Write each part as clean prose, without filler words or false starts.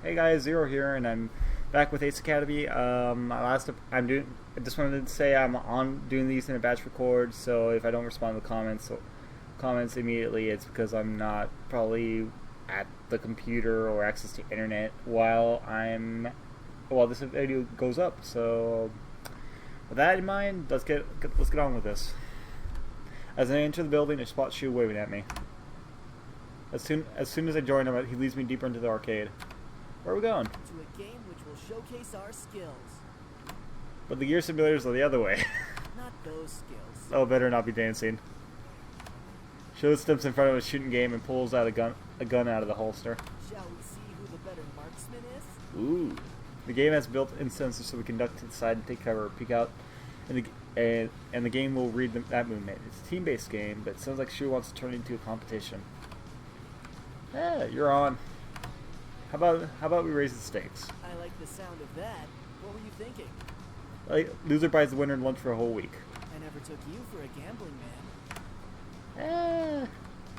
Hey guys, Zero here, and I'm back with Ace Academy. I just wanted to say I'm on doing these in a batch record, so if I don't respond to comments immediately, it's because I'm not probably at the computer or access to internet while this video goes up. So with that in mind, let's get on with this. As I enter the building, I spot Shou waving at me. As soon as I join him, he leads me deeper into the arcade. Where are we going? To a game which will showcase our skills. But the gear simulators are the other way. Not those skills. Oh, better not be dancing. Shou steps in front of a shooting game and pulls out a gun out of the holster. Shall we see who the better marksman is? Ooh. The game has built-in sensors so we can duck to the side and take cover or peek out, and the game will read that movement. It's a team-based game, but it sounds like Shou wants to turn it into a competition. Yeah, you're on. How about we raise the stakes? I like the sound of that. What were you thinking? Like, loser buys the winner lunch for a whole week. I never took you for a gambling man.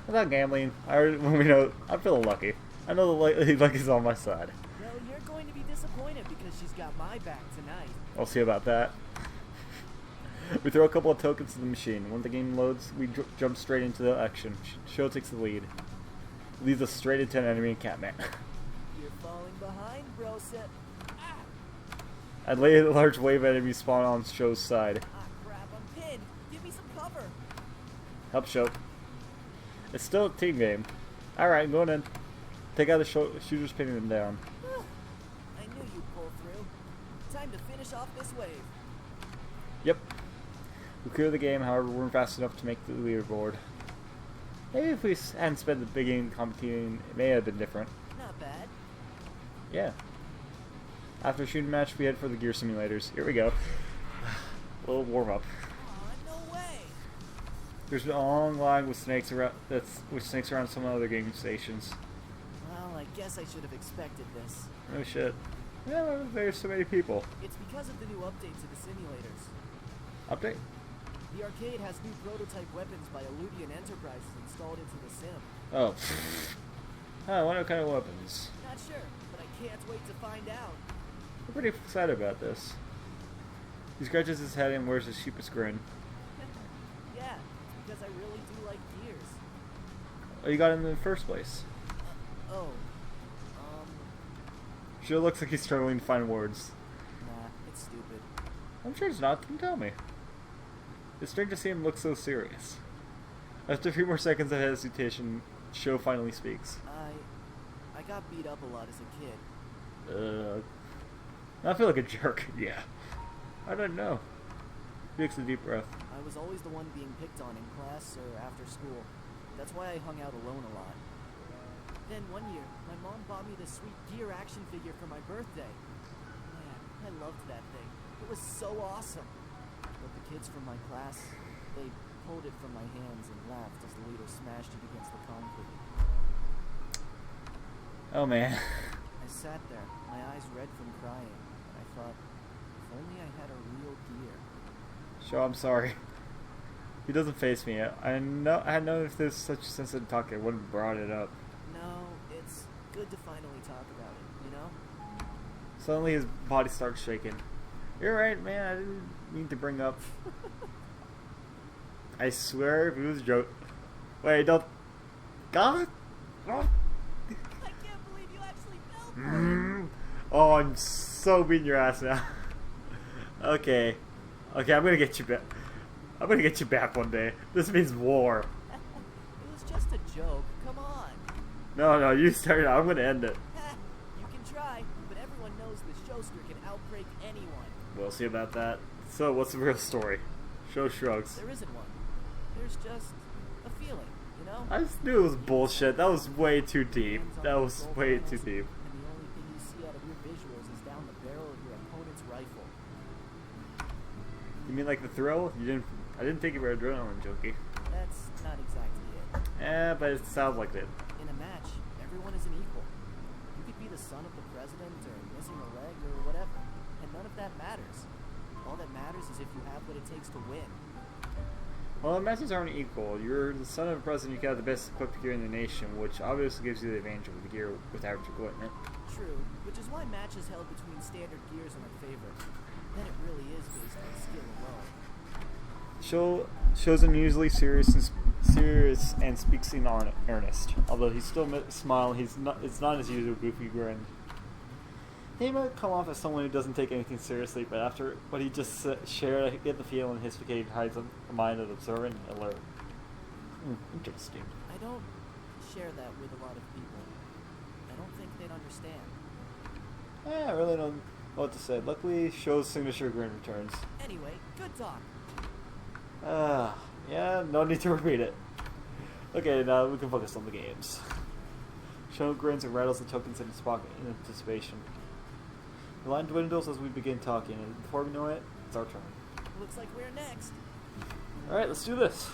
I'm not gambling. I'm feeling lucky. I know the luck is on my side. Well, you're going to be disappointed because she's got my back tonight. I'll see about that. We throw a couple of tokens in the machine. When the game loads, we jump straight into the action. Shou takes the lead. Leads us straight into an enemy encampment. You're falling behind, bro. Ah! I'd lay a large wave enemy spawn on Shou's side. Ah, crap, I'm pinned. Give me some cover. Help Shou. It's still a team game. Alright, I'm going in. Take out the shooters pinning them down. I knew you'd pull through. Time to finish off this wave. Yep. We clear the game, however, we weren't fast enough to make the leaderboard. Maybe if we hadn't spent the beginning competing, it may have been different. Not bad. Yeah. After a shooting match, we head for the gear simulators. Here we go. A little warm up. Aw, no way. There's a long line with snakes around some other game stations. Well, I guess I should have expected this. Oh shit. Yeah, there's so many people. It's because of the new updates to the simulators. Update? The arcade has new prototype weapons by Eludian Enterprises installed into the sim. Oh. I wonder what kind of weapons. Not sure, but I can't wait to find out. I'm pretty excited about this. He scratches his head and wears a sheepish grin. Yeah, it's because I really do like gears. Oh, you got him in the first place. Oh. Sure looks like he's struggling to find words. Nah, it's stupid. I'm sure it's not. Can you tell me? It's strange to see him look so serious. After a few more seconds of hesitation, Shou finally speaks. I got beat up a lot as a kid. I feel like a jerk. Yeah. I don't know. He takes a deep breath. I was always the one being picked on in class or after school. That's why I hung out alone a lot. Then one year, my mom bought me this sweet gear action figure for my birthday. Man, I loved that thing. It was so awesome. But the kids from my class, they pulled it from my hands and laughed as the leader smashed it against the concrete. Oh man. I sat there, my eyes red from crying, and I thought, if only I had a real gear. Shou, I'm sorry. He doesn't face me. I had known if there's such a sensitive topic, I wouldn't have brought it up. No, it's good to finally talk about it, you know? Suddenly his body starts shaking. You're right, man. I didn't mean to bring up. I swear if it was a joke. Wait, don't. God? Oh. I can't believe you actually fell for it! Oh, I'm so beating your ass now. Okay. Okay, I'm gonna get you back. I'm gonna get you back one day. This means war. It was just a joke. Come on. No, you started. I'm gonna end it. You can try, but everyone knows the Showster can outbreak anyone. We'll see about that. So, what's the real story? Shou shrugs. There isn't one. There's just a feeling, you know? I just knew it was bullshit. That was way too deep. That was way too deep. And the only thing you see out of your visuals is down the barrel of your opponent's rifle. You mean like the thrill? I didn't think you were adrenaline junkie. That's not exactly it. But it sounds like it. In a match, everyone is an equal. You could be the son of the president or missing a leg or whatever, and none of that matters. All that matters is if you have what it takes to win. Well, the matches aren't equal. You're the son of a president, you got the best equipped gear in the nation, which obviously gives you the advantage of the gear with average equipment. True, which is why matches held between standard gears are my favorite. Then it really is based on skill alone. Shou's unusually serious and speaks in earnest. Although he's still smiling, it's not his usual goofy grin. He might come off as someone who doesn't take anything seriously, but after what he just shared, I get the feeling his facade hides a mind of observant and alert. Interesting. I don't share that with a lot of people. I don't think they'd understand. I really don't know what to say. Luckily, Shou's signature grin returns. Anyway, good talk. Yeah, no need to repeat it. Okay, now we can focus on the games. Shou grins and rattles the tokens in his pocket in anticipation. The line dwindles as we begin talking, and before we know it, it's our turn. Looks like we're next. Alright, let's do this.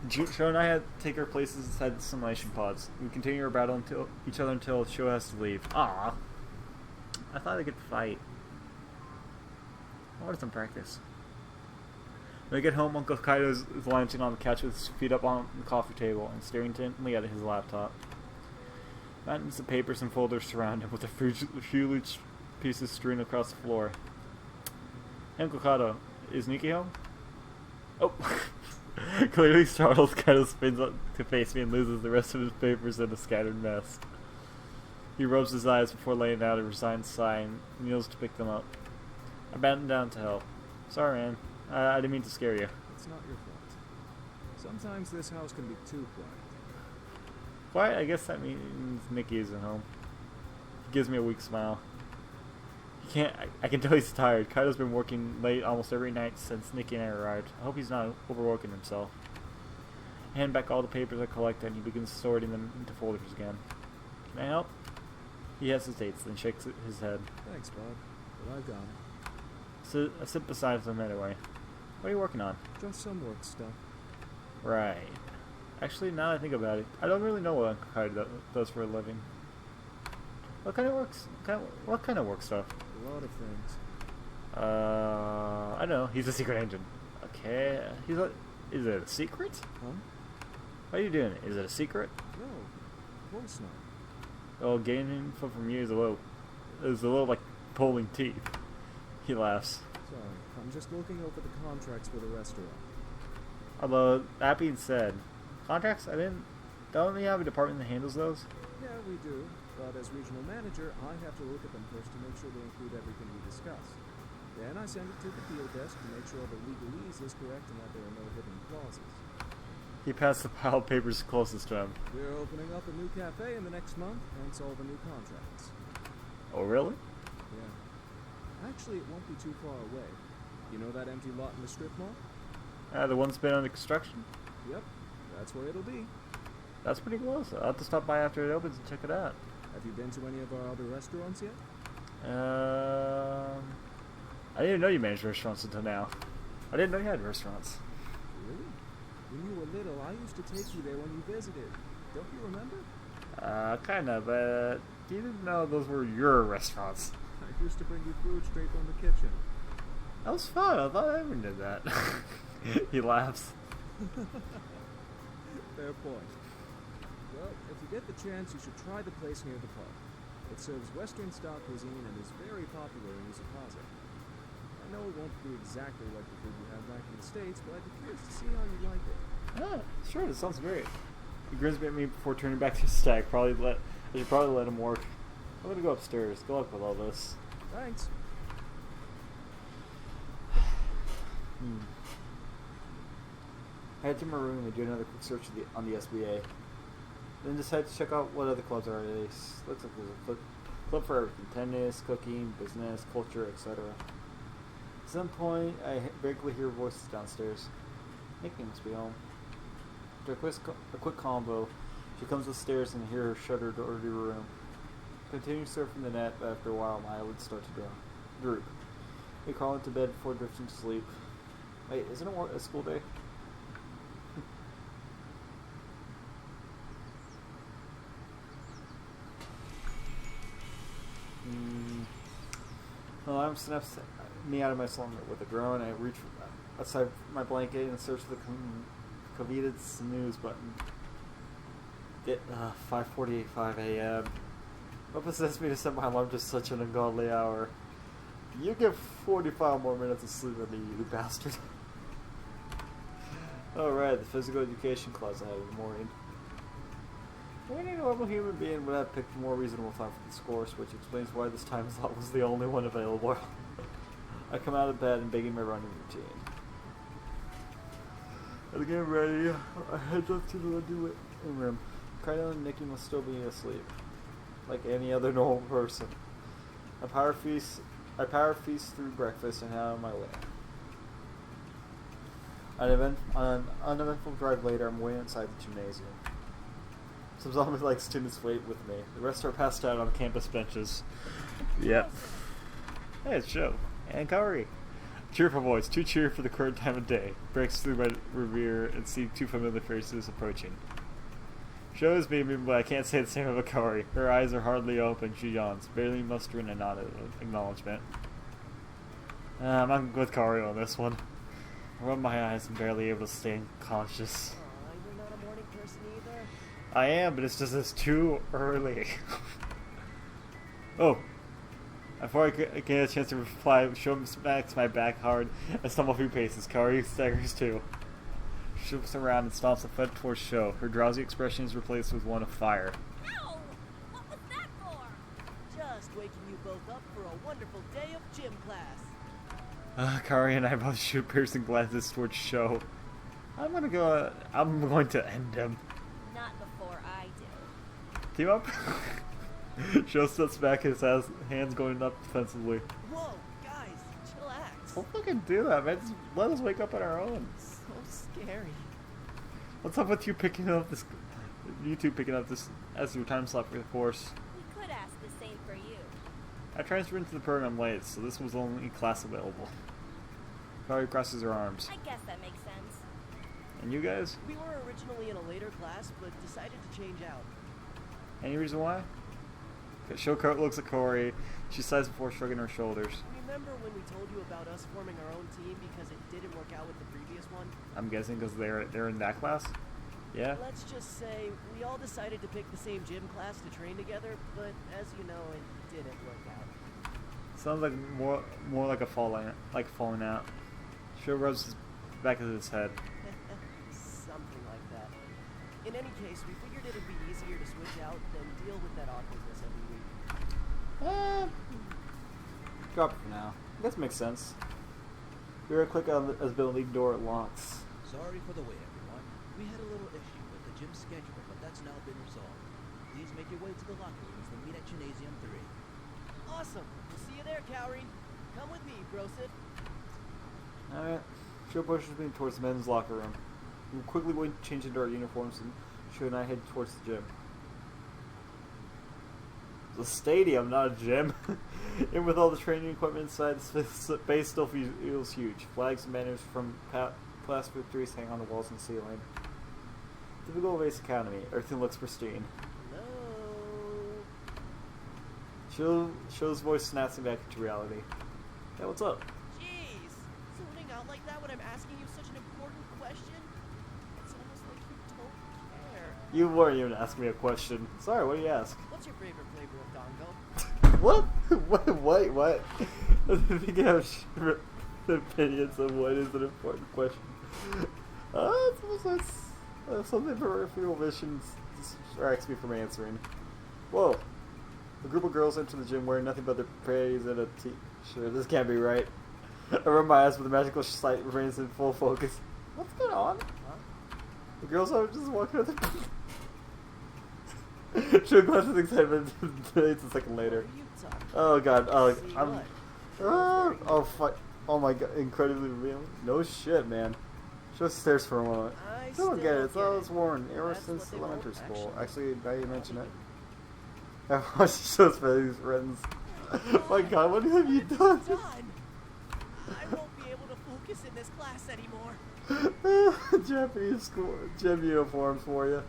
Shou and I had to take our places inside the simulation pods. We continue our battle until Shou has to leave. Ah, I thought I could fight. I wanted some practice. When I get home, Uncle Kaido is lounging on the couch with his feet up on the coffee table and staring intently at his laptop. Mountains of papers and folders surround him with a few pieces strewn across the floor. Hey, Uncle Kaido, is Nikki home? Oh! Clearly startled, Kaido spins up to face me and loses the rest of his papers in a scattered mess. He rubs his eyes before laying out a resigned sigh and kneels to pick them up. I batten down to help. Sorry, man. I didn't mean to scare you. It's not your fault. Sometimes this house can be too quiet. Quiet? I guess that means Nikki isn't home. He gives me a weak smile. I can tell he's tired. Kaido's been working late almost every night since Nikki and I arrived. I hope he's not overworking himself. I hand back all the papers I collected and he begins sorting them into folders again. Can I help? He hesitates, then shakes his head. Thanks, Bob, but I've got it. So I sit beside him anyway. What are you working on? Just some work stuff. Right. Actually, now that I think about it, I don't really know what Uncle Kaido does for a living. What kind of work stuff? A lot of things. I don't know. He's a secret agent. Okay. Is it a secret? Huh? Why are you doing it? Is it a secret? No, of course not. Well, getting info from you is a little like pulling teeth. He laughs. Sorry, I'm just looking over the contracts for the restaurant. Although, that being said, contracts, don't we have a department that handles those? Yeah, we do, but as regional manager, I have to look at them first to make sure they include everything we discuss. Then I send it to the field desk to make sure the legalese is correct and that there are no hidden clauses. He passed the pile of papers closest to him. We're opening up a new cafe in the next month, hence all the new contracts. Oh, really? Yeah. Actually, it won't be too far away. You know that empty lot in the strip mall? The one's been under construction? Yep, that's where it'll be. That's pretty close. I'll have to stop by after it opens and check it out. Have you been to any of our other restaurants yet? I didn't even know you managed restaurants until now. I didn't know you had restaurants. Really? When you were little, I used to take you there when you visited. Don't you remember? Kinda, but you didn't know those were your restaurants. I used to bring you food straight from the kitchen. That was fun. I thought everyone did that. He laughs. Fair point. Well, if you get the chance, you should try the place near the park. It serves Western-style cuisine and is very popular in Usakaze. I know it won't be exactly like the food you have back in the States, but I'd be curious to see how you like it. Sure, that sounds great. He grins at me before turning back to his stack. I should probably let him work. I'm gonna go upstairs. Good luck with all this. Thanks. I head to my room and do another quick search on the SBA. Then decide to check out what other clubs are. Looks like there's a club for everything: tennis, cooking, business, culture, etc. At some point, I vaguely hear voices downstairs. Nikki must be home. After a quick combo, she comes upstairs and I hear her shut her door to her room. Continue surfing the net, but after a while, my eyelids start to droop. We crawl into bed before drifting to sleep. Wait, isn't it a school day? Alarm snaps me out of my slumber with a groan. I reach outside my blanket and search the coveted snooze button. 5:45 a.m. What possessed me to set my alarm to such an ungodly hour? You get 45 more minutes of sleep than me, you bastard. Alright, the physical education class I had in the morning. Any normal human being would have picked a more reasonable time for this course, which explains why this time slot was the only one available. I come out of bed and begin my running routine. As I get ready, I head up to the living room. Kyle and Nikki must still be asleep, like any other normal person. I power feast through breakfast and head on my way. On an uneventful drive later, I'm waiting outside the gymnasium. Some zombie-like students wait with me. The rest are passed out on campus benches. Yep. Hey, it's Shou. And Kaori. Cheerful voice, too cheery for the current time of day. Breaks through my rear and see two familiar faces approaching. Shou is beaming, but I can't say the same about Kaori. Her eyes are hardly open. She yawns, barely mustering a nod of acknowledgement. I'm with Kaori on this one. I rub my eyes and barely able to stay cautious. You're not a morning person either? I am, but it's too early. Oh. Before I get a chance to reply, Shou smacks my back hard and stumble a few paces. Kaori staggers too. She looks around and stomps a foot towards Shou. Her drowsy expression is replaced with one of fire. Ow! What was that for? Just waking you both up for a wonderful day of gym class. Kaori and I both shoot piercing glances towards Shou. I'm going to end him. Not before I do. Team up? Shou steps back, his hands going up defensively. Whoa, guys, chillax. Don't fucking do that, man. Just let us wake up on our own. So scary. What's up with you picking up this? You two picking up this as your time slot for the course? We could ask the same for you. I transferred into the program late, so this was the only class available. Kaori crosses her arms. I guess that makes sense. And you guys? We were originally in a later class, but decided to change out. Any reason why? Shou looks at Kaori. She sighs before shrugging her shoulders. Remember when we told you about us forming our own team because it didn't work out with the previous one? I'm guessing because they're in that class? Yeah? Let's just say we all decided to pick the same gym class to train together, but as you know, it didn't work out. Sounds like more like a falling out. Shou rubs his back of his head. Something like that. In any case, we figured it'd be easier to switch out than deal with that awkwardness every week. Drop it for now. That makes sense. We were click on as the league door locks. Sorry for the wait, everyone. We had a little issue with the gym schedule, but that's now been resolved. Please make your way to the locker rooms and meet at Gymnasium 3. Awesome! We'll see you there, Kaori. Come with me, Brosid. Alright. Shou pushes me towards the men's locker room. We quickly went to change into our uniforms and Shou and I head towards the gym. It's a stadium, not a gym. And with all the training equipment inside, the space still feels huge. Flags and banners from past victories hang on the walls and ceiling. Typical of Ace Academy. Everything looks pristine. Hello? Shou's voice snaps me back into reality. Hey, what's up? Jeez! Zoning out like that when I'm asking you such an important question? It's almost like you don't care. You weren't even asking me a question. Sorry, what do you ask? What's your favorite flavor of Dongo? What? What? I think I have opinions of what is an important question. Something peripheral vision distracts me from answering. Whoa. A group of girls enter the gym wearing nothing but their panties and a t-shirt. This can't be right. I rub my eyes, but the magical sight remains in full focus. What's going on? Huh? The girls are just walking with their... Shou glances excitement a second later. What are you talking Oh god, oh, See I'm... what? Oh fuck. Oh my god, incredibly real. No shit, man. Shou stares for a moment. I I still don't get it. It's get always it. worn ever That's since what they elementary want, school. actually. Actually, now you mention it. I've watched Shou's face friends. My god, what have you done? Done! I won't be able to focus in this class anymore. Japanese school gym uniforms for you.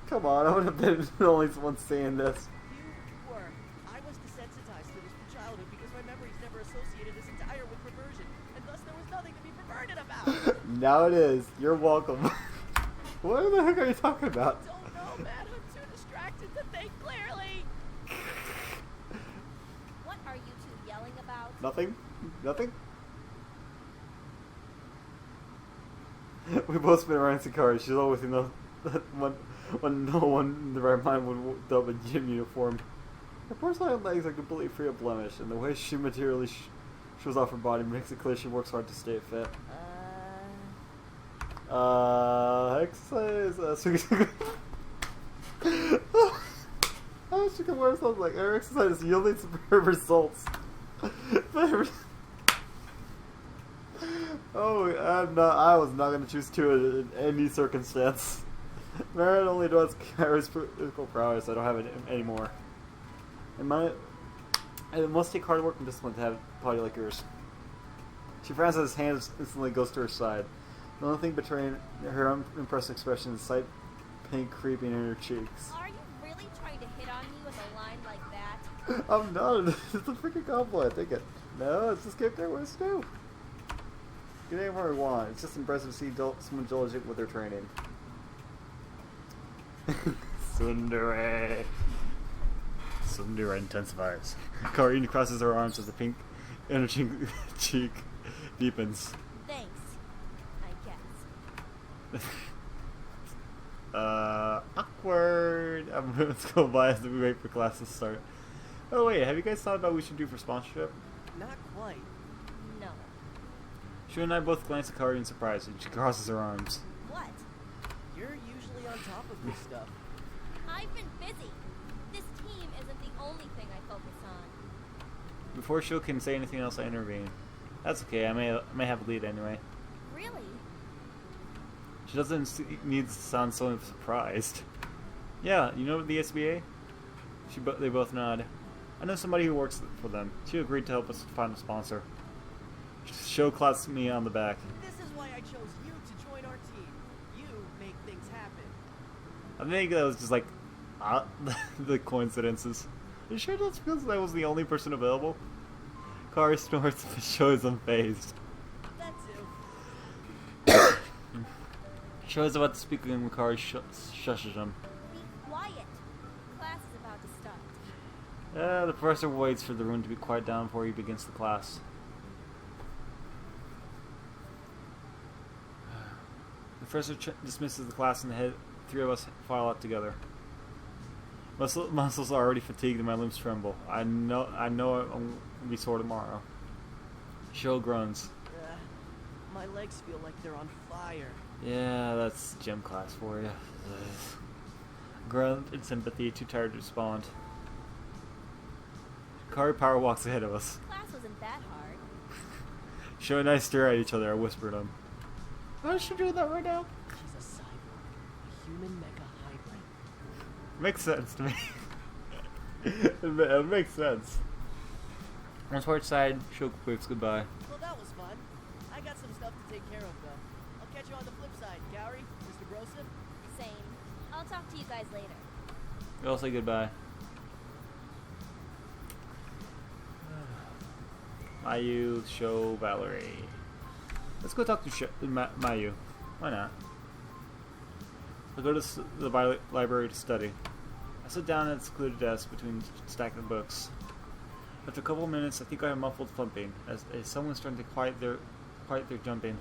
Come on, I would have been the only one seeing this. You were. I was desensitized to this from childhood because my memories never associated this entire with perversion, and thus there was nothing to be perverted about. Now it is. You're welcome. What the heck are you talking about? Don't know, man. I'm too distracted to think clearly. Nothing? Nothing? We both spin around Sakari. She's always in the when no one in the right mind would dub a gym uniform. Her porcelain legs are completely free of blemish, and the way she materially shows off her body makes it clear she works hard to stay fit. Exercise. She can wear something like her exercise is yielding superb results. I was not going to choose two in any circumstance. Marin only does carries physical prowess. I don't have it anymore. It must take hard work and discipline to have a body like yours. She frowns as his hand instantly goes to her side. The only thing betraying her unimpressed expression is slight pink creeping in her cheeks. Are you really trying to hit on me with a line like that? I'm not. It's a freaking compliment. Take it. No, it's just character was too. Get anywhere we want. It's just impressive to see someone diligent with their training. Tsundere. Tsundere intensifies. Karin crosses her arms as the pink inner cheek deepens. Thanks, I guess. Awkward. Let's go by as we wait for class to start. Oh wait, have you guys thought about what we should do for sponsorship? Not quite. No. Shou and I both glance at Kari in surprise, and she crosses her arms. What? You're usually on top of this stuff. I've been busy. This team isn't the only thing I focus on. Before Shou can say anything else, I intervene. That's okay, I may have a lead anyway. Really? She doesn't need to sound so surprised. Yeah, you know the SBA? They both nod. I know somebody who works for them. She agreed to help us find a sponsor. Shou claps me on the back. This is why I chose you to join our team. You make things happen. I think that was just like the coincidences. Are you sure that's because I was the only person available? Kari snorts but Shou is unfazed. That too. Shou is about to speak when Kari shushes him. Be quiet. Class is about to start. The professor waits for the room to be quiet down before he begins the class. The professor dismisses the class and the three of us file out together. Muscles are already fatigued and my limbs tremble. I know I'll be sore tomorrow. Shou groans. My legs feel like they're on fire. Yeah, that's gym class for you. Grunt in sympathy, too tired to respond. Kari power walks ahead of us. Class wasn't that hard. Shou and I stare at each other. I whisper to him. Why is she doing that right now? She's a cyborg. A human mecha hybrid. Makes sense to me. It makes sense. Once we're outside, Shou waves goodbye. Well, that was fun. I got some stuff to take care of, though. I'll catch you on the flip side, Gowry, Mr. Broseph. Same. I'll talk to you guys later. We all say goodbye. Mayu, Shou, Valerie. Let's go talk to Mayu. Why not? I'll go to the library to study. I sit down at a secluded desk between stacks of books. After a couple of minutes, I think I hear muffled thumping as someone's trying to quiet their jumping.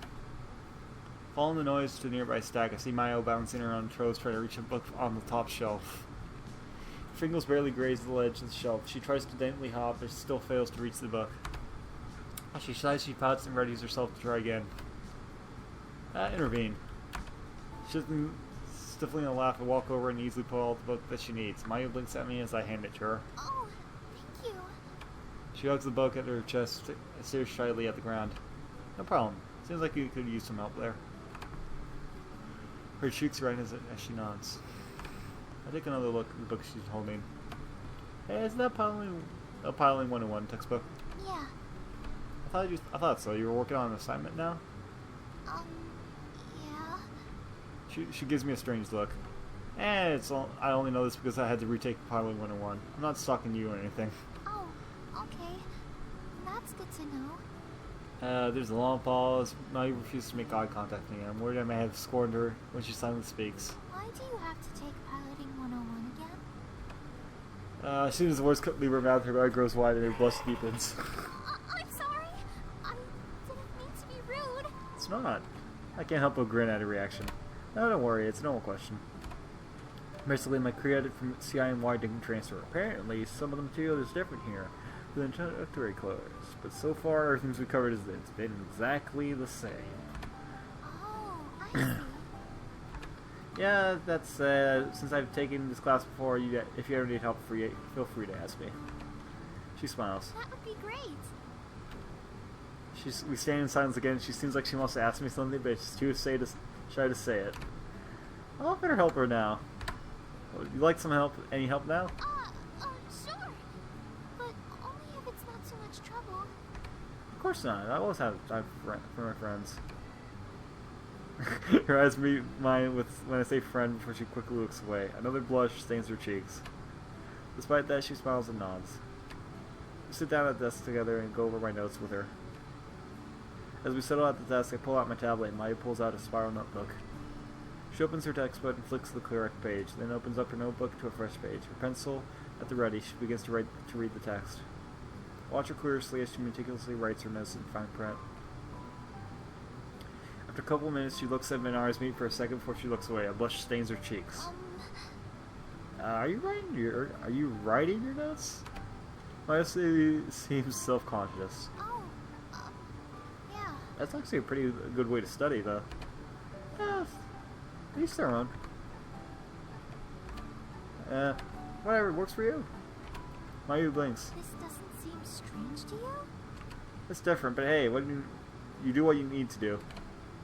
Following the noise to the nearby stack, I see Mayu bouncing around toes trying to reach a book on the top shelf. Her fingers barely graze the ledge of the shelf. She tries to daintily hop, but still fails to reach the book. As she sighs, she pouts and readies herself to try again. Intervene. She doesn't stiffly laugh and walk over and easily pull out the book that she needs. Mayu blinks at me as I hand it to her. Oh, thank you. She hugs the book at her chest and stares shyly at the ground. No problem. Seems like you could use some help there. Her cheeks redden as she nods. I take another look at the book she's holding. Hey, isn't that Piling 101 textbook? Yeah. I thought so. You were working on an assignment now? Yeah. She gives me a strange look. I only know this because I had to retake Piling 101. I'm not stalking you or anything. Oh, okay. That's good to know. There's a long pause. Mayu refuses to make eye contact with me. I'm worried I may have scorned her when she silently speaks. Why do you have to take piloting 101 again? As soon as the words leave her mouth, her eye grows wide and her blush deepens. I'm not. I can't help but grin at her reaction. No, don't worry, it's a normal question. Basically, my credit from CIMY didn't transfer. Apparently, some of the material is different here than introductory colors, but so far, everything's we covered it's been exactly the same. Oh, I see. Yeah, that's, since I've taken this class before, if you ever need help, feel free to ask me. She smiles. That would be great. We stand in silence again. She seems like she wants to ask me something, but she's too shy to say it. I'll better help her now. You like some help? Any help now? Sure. But only if it's not too much trouble. Of course not. I always have time for my friends. Her eyes meet mine when I say friend before she quickly looks away. Another blush stains her cheeks. Despite that, she smiles and nods. We sit down at the desk together and go over my notes with her. As we settle at the desk, I pull out my tablet and Maya pulls out a spiral notebook. She opens her textbook and flicks the correct page, then opens up her notebook to a fresh page. Her pencil at the ready, she begins to read the text. I watch her curiously as she meticulously writes her notes in fine print. After a couple of minutes, she looks at me and our eyes meet for a second before she looks away. A blush stains her cheeks. Are you writing your notes? Maya seems self-conscious. Yeah. That's actually a pretty good way to study, though. Yeah, each their own. Whatever works for you. Maya blinks. This doesn't seem strange to you? It's different, but hey, you do what you need to do.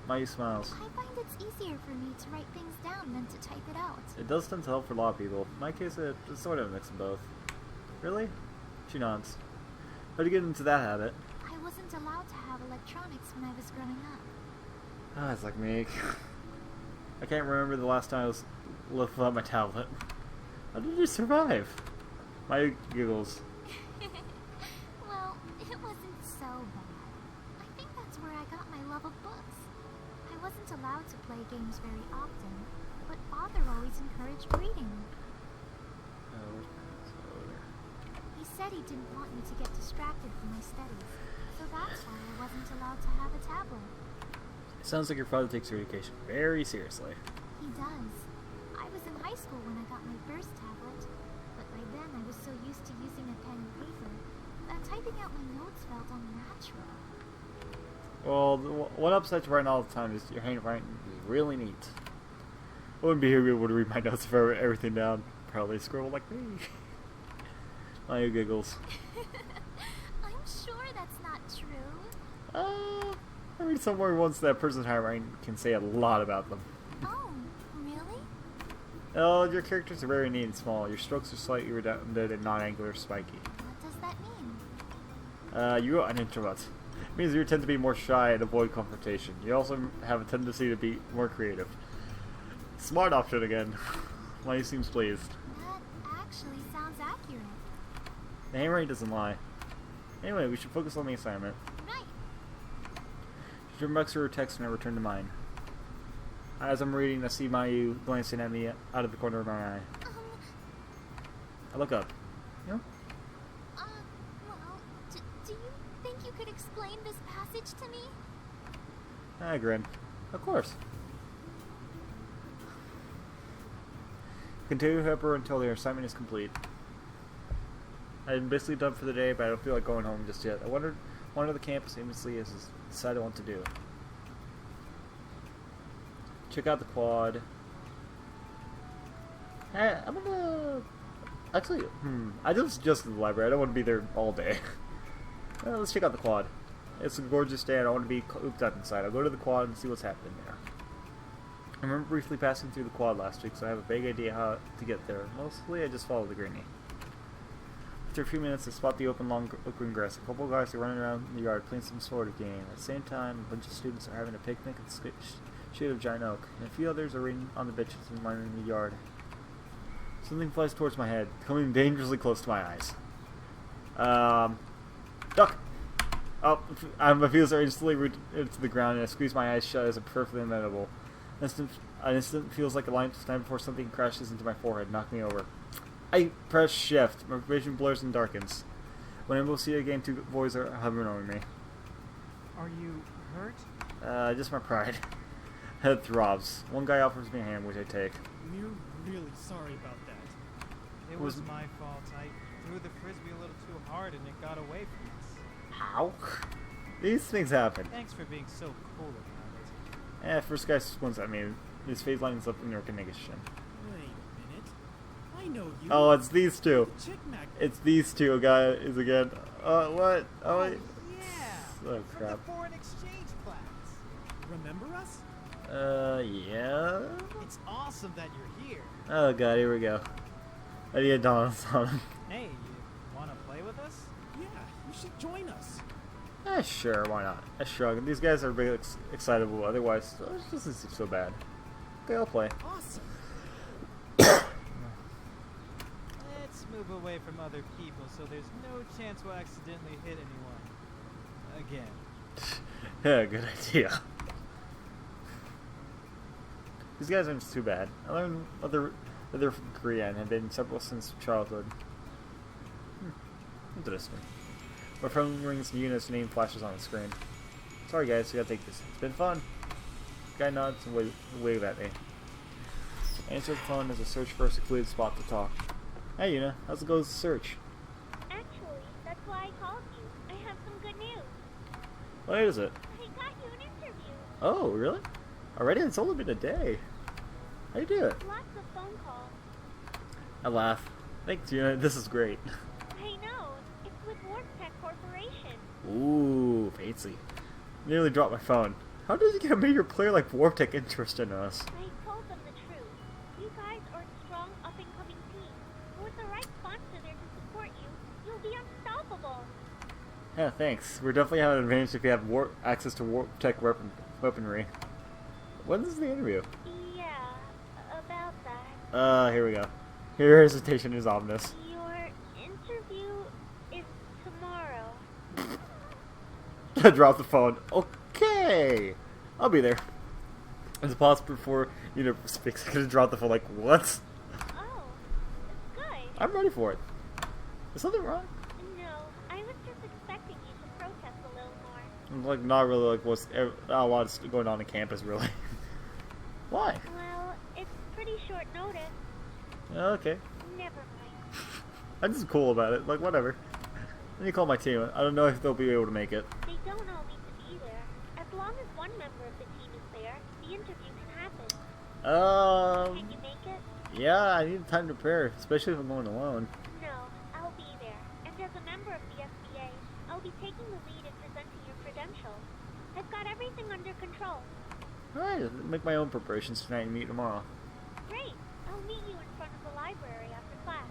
Maya smiles. I find it's easier for me to write things down than to type it out. It does tend to help for a lot of people. In my case, it's sort of a mix of both. Really? She nods. How do you get into that habit? I wasn't allowed to have electronics when I was growing up. Ah, it's like me. I can't remember the last time I was left without my tablet. How did you survive? Maya giggles. Well, it wasn't so bad. I think that's where I got my love of books. I wasn't allowed to play games very often, but Father always encouraged reading. He said he didn't want me to get distracted from my studies, so that's why I wasn't allowed to have a tablet. Sounds like your father takes your education very seriously. He does. I was in high school when I got my first tablet, but by then I was so used to using a pen and paper that typing out my notes felt unnatural. Well, what upsets you right all the time is your handwriting is really neat. I wouldn't be able to read my notes if I wrote everything down. Probably scribble like me. Maya giggles. I'm sure that's not true. I read somewhere once that person's handwriting can say a lot about them. Oh, really? Oh, your characters are very neat and small. Your strokes are slightly redundant and non-angular spiky. What does that mean? You are an introvert. It means you tend to be more shy and avoid confrontation. You also have a tendency to be more creative. Smart option again. Maya seems pleased. That actually sounds accurate. The handwriting doesn't lie. Anyway, we should focus on the assignment. Right. She turns back to her text and I return to mine. As I'm reading, I see Mayu glancing at me out of the corner of my eye. I look up. You know? Well, do you think you could explain this passage to me? I grin. Of course. Continue to help her until their assignment is complete. I'm basically done for the day, but I don't feel like going home just yet. I wander the campus aimlessly as I decide what to do. Check out the quad. I'm gonna... Actually, I just to the library. I don't want to be there all day. Let's check out the quad. It's a gorgeous day. I don't want to be cooped up inside. I'll go to the quad and see what's happening there. I remember briefly passing through the quad last week, so I have a vague idea how to get there. Mostly, I just follow the greenie. After a few minutes, I spot the open, long green grass. A couple of guys are running around the yard playing some sort of game. At the same time, a bunch of students are having a picnic in the shade of giant oak, and a few others are reading on the benches and wandering in the yard. Something flies towards my head, coming dangerously close to my eyes. Duck! Oh, my feels are instantly rooted into the ground, and I squeeze my eyes shut as I'm perfectly inevitable. An instant feels like a line of time before something crashes into my forehead, knocking me over. I press shift. My vision blurs and darkens. When I'm able to see it again, two boys are hovering over me. Are you hurt? Just my pride. Head throbs. One guy offers me a hand, which I take. We're really sorry about that. It was my fault. I threw the frisbee a little too hard and it got away from us. How? These things happen. Thanks for being so cool about it. First guy swings at me. His phase line is up in recognition. Wait a minute. I know you. Oh, it's these two. Chick Mac. It's these two guys again. What? Oh, wait. Yeah. Oh, From crap. the foreign exchange class. Remember us? Yeah? It's awesome that you're here. Oh, God, here we go. I need a Donald's on him. Hey, you want to play with us? Yeah, you should join us. Sure, why not? I shrug. These guys are really excitable, otherwise, it doesn't seem so bad. Okay, I'll play. Awesome. Let's move away from other people so there's no chance we'll accidentally hit anyone. Again. Yeah, good idea. These guys aren't too bad. I learned that they're from Korea and have been several since childhood. Interesting. My phone rings and Yuna's name flashes on the screen. Sorry guys, we gotta take this. It's been fun. Guy nods and wave at me. I answer the phone as I search for a secluded spot to talk. Hey Yuna, how's it go with the search? Actually, that's why I called you. I have some good news. What is it? I got you an interview. Oh, really? Already? It's only been a day. How you do it? Lots of phone calls. I laugh. Thanks Yuna, this is great. I know. It's with Warp Tech Corporation. Ooh, fancy. Nearly dropped my phone. How did you get a major player like Warptech interested in us? I told them the truth. You guys are a strong, up-and-coming team. And with the right sponsor there to support you, you'll be unstoppable. Yeah, thanks. We're definitely have an advantage if we have access to Warptech weaponry. When is the interview? Yeah, about that. Here we go. Your hesitation is ominous. Your interview is tomorrow. I dropped the phone. Okay! I'll be there. As a pause before Yuna speaks, I could have dropped the phone like, what? Oh, good. I'm ready for it. Is something wrong? No, I was just expecting you to protest a little more. Like, not really, like, what's a lot going on campus, really. Why? Well, it's pretty short notice. Okay. Never mind. I'm just cool about it. Like, whatever. Let me call my team. I don't know if they'll be able to make it. They don't all need to be there. As long as one member of the team is there, the interview can happen. Can you make it? Yeah, I need time to prepare, especially if I'm going alone. No, I'll be there. And as a member of the SBA, I'll be taking the lead in presenting your credentials. I've got everything under control. Alright, make my own preparations tonight and meet tomorrow. Great. I'll meet you in front of the library after class.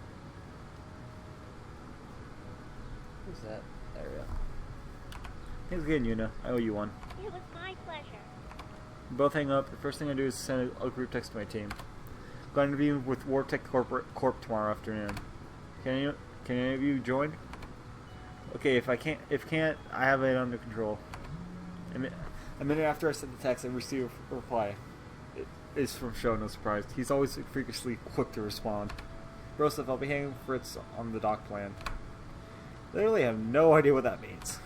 Who's that? There we go. Thanks again, Yuna. I owe you one. It was my pleasure. We both hang up. The first thing I do is send a group text to my team. I'm going to be with Wartech Corp tomorrow afternoon. Can any of you join? Okay, if can't, I have it under control. A minute after I sent the text, I received a reply. It is from Shou, no surprise. He's always freakishly quick to respond. Bro stuff, I'll be hanging Fritz on the dock plan. Literally have no idea what that means.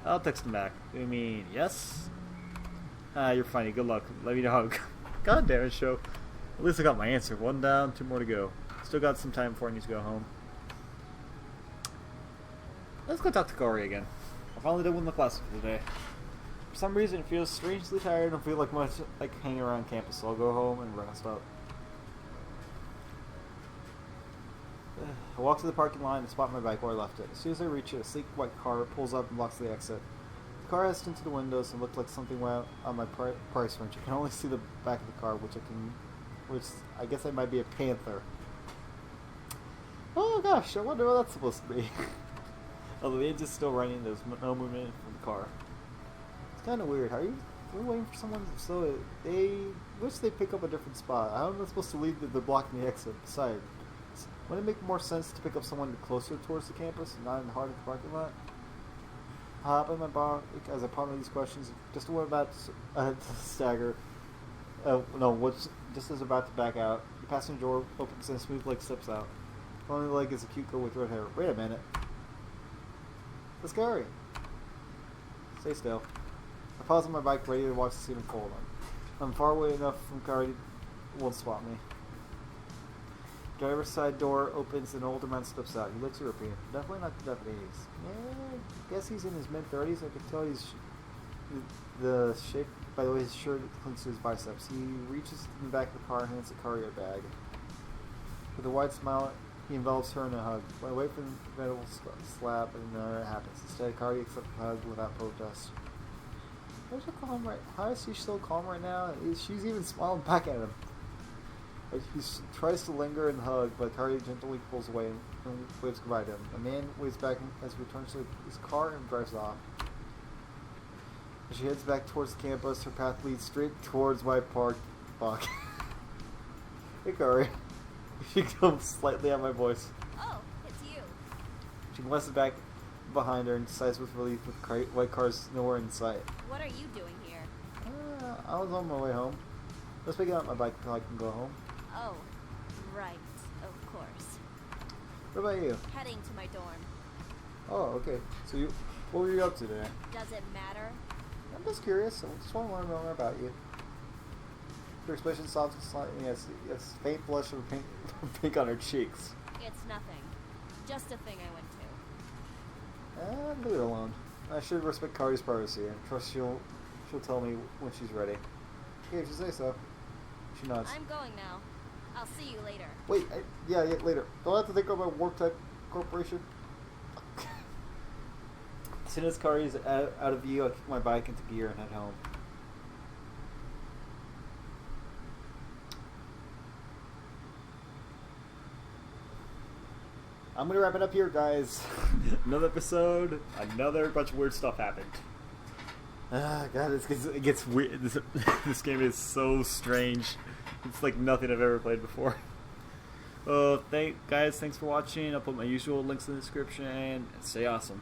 I'll text him back. You mean yes? You're funny. Good luck. Let me know how. God damn it, Shou. At least I got my answer. One down, two more to go. Still got some time before I need to go home. Let's go talk to Corey again. I finally did win the class for the day. For some reason, it feels strangely tired and don't feel like much like hanging around campus, so I'll go home and rest up. I walk to the parking lot and spot my bike where I left it. As soon as I reach it, a sleek white car pulls up and blocks the exit. The car has tinted windows and looked like something went on my price range. I can only see the back of the car, which I guess I might be a panther. Oh gosh, I wonder what that's supposed to be. Although the engine's still running, there's no movement from the car. It's kind of weird. We're waiting for someone to slow it. They wish they pick up a different spot. How am I supposed to leave if they're blocking the exit? Besides, wouldn't it make more sense to pick up someone closer towards the campus and not in the heart of the parking lot? I hop in my bar as I ponder these questions. Just what about to stagger? Just as about to back out, the passenger door opens and a smooth leg steps out. The only leg is a cute girl with red hair. Wait a minute. Let's go. Stay still. I pause on my bike, ready to watch the scene unfold. I'm far away enough from Kari won't spot me. Driver's side door opens and an older man steps out. He looks European. Definitely not Japanese. Yeah, guess he's in his mid-30s. I could tell he's the shape by the way his shirt clings to his biceps. He reaches in the back of the car and hands Kari a bag. With a wide smile, he envelops her in a hug. When I wait for the inevitable slap, and it happens. Instead, Kari accepts the hug without protest. How is she so calm right now? She's even smiling back at him. He tries to linger and hug, but Kari gently pulls away and waves goodbye to him. The man waves back as he returns to his car and drives off. As she heads back towards the campus, her path leads straight towards my parked bike. Hey, Kari. She comes slightly at my voice. Oh, it's you. She glances back behind her and sighs with relief with white cars nowhere in sight. What are you doing here? I was on my way home. Let's pick up my bike until I can go home. Oh, right. Of course. What about you? Heading to my dorm. Oh, okay. So what were you up to today? Does it matter? I'm just curious. I just want to learn more about you. Her expression softens slightly as faint blush of pink on her cheeks. It's nothing. Just a thing I went to. Leave it alone. I should respect Kari's privacy and trust she'll tell me when she's ready. Yeah, if you say so. She nods. I'm going now. I'll see you later. Wait, yeah, later. Don't I have to think about Work Tech Corporation? As soon as Kari is out of view, I kick my bike into gear and head home. I'm gonna wrap it up here, guys. Another episode, another bunch of weird stuff happened. God, it gets weird. This game is so strange. It's like nothing I've ever played before. Thanks for watching. I'll put my usual links in the description. Stay awesome.